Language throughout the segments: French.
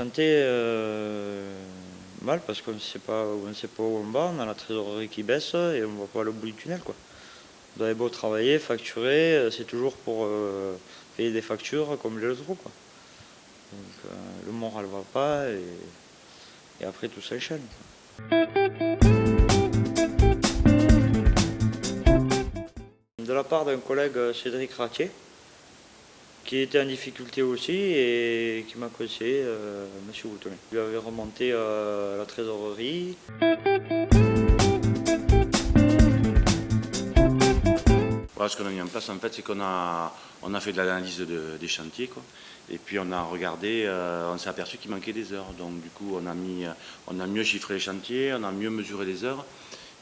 sentait mal parce qu'on ne sait pas où on va, on a la trésorerie qui baisse et on ne voit pas le bout du tunnel, quoi. Vous avez beau travailler, facturer, c'est toujours pour payer des factures comme les autres, quoi. Donc le moral va pas et après tout s'enchaîne. De la part d'un collègue, Cédric Ratier, qui était en difficulté aussi et qui m'a conseillé M. Boutonnet. Je lui avais remonté la trésorerie. Voilà, ce qu'on a mis en place, en fait, c'est qu'on a fait de l'analyse des chantiers, quoi. Et puis on a regardé, on s'est aperçu qu'il manquait des heures. Donc du coup, on a mieux chiffré les chantiers, on a mieux mesuré les heures.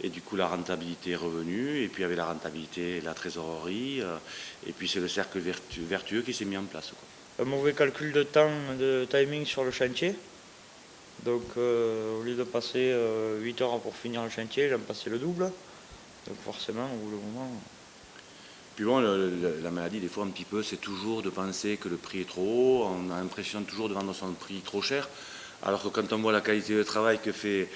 Et du coup, la rentabilité est revenue. Et puis avec la rentabilité, la trésorerie. Et puis c'est le cercle vertueux qui s'est mis en place, quoi. Un mauvais calcul de temps, de timing sur le chantier. Donc au lieu de passer 8 heures pour finir le chantier, j'en passais le double. Donc forcément, au bout d'un moment... Puis bon, la maladie, des fois, un petit peu, c'est toujours de penser que le prix est trop haut. On a l'impression toujours de vendre son prix trop cher. Alors que quand on voit la qualité de travail que fait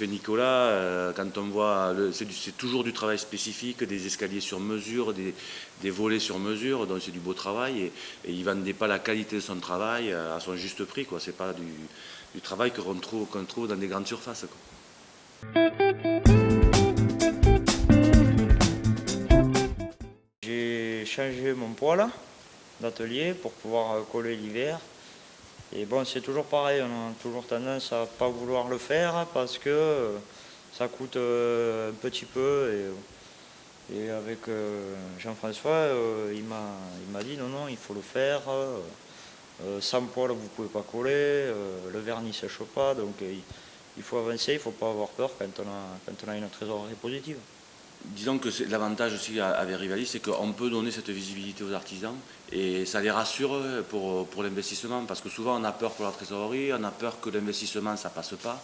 Nicolas, quand on voit, c'est toujours du travail spécifique, des escaliers sur mesure, des volets sur mesure, donc c'est du beau travail. Et il ne vendait pas la qualité de son travail à son juste prix, quoi. C'est pas du travail qu'on trouve dans des grandes surfaces, quoi. J'ai changé mon poêle d'atelier pour pouvoir coller l'hiver. Et bon, c'est toujours pareil, on a toujours tendance à ne pas vouloir le faire parce que ça coûte un petit peu. Et avec Jean-François, il m'a dit non, il faut le faire. Sans poêle, vous ne pouvez pas coller, le vernis ne sèche pas, donc il faut avancer, il ne faut pas avoir peur quand on a une trésorerie positive. Disons que l'avantage aussi avec Rivalis, c'est qu'on peut donner cette visibilité aux artisans et ça les rassure pour l'investissement, parce que souvent on a peur pour la trésorerie, on a peur que l'investissement ça passe pas.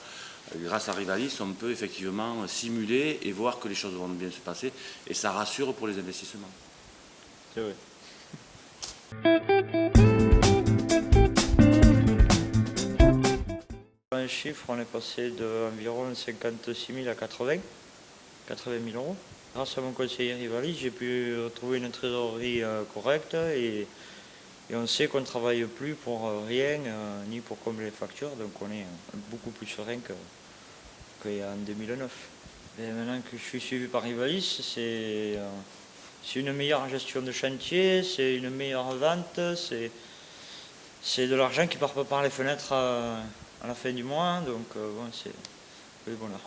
Grâce à Rivalis, on peut effectivement simuler et voir que les choses vont bien se passer et ça rassure pour les investissements. C'est vrai. Un chiffre, on est passé d'environ 56 000 à 80 000 euros. Grâce à mon conseiller Rivalis, j'ai pu trouver une trésorerie correcte et on sait qu'on ne travaille plus pour rien, ni pour combler les factures, donc on est beaucoup plus serein qu'il y a en 2009. Et maintenant que je suis suivi par Rivalis, c'est une meilleure gestion de chantier, c'est une meilleure vente, c'est de l'argent qui ne part pas par les fenêtres à la fin du mois, donc bon, c'est le bonheur.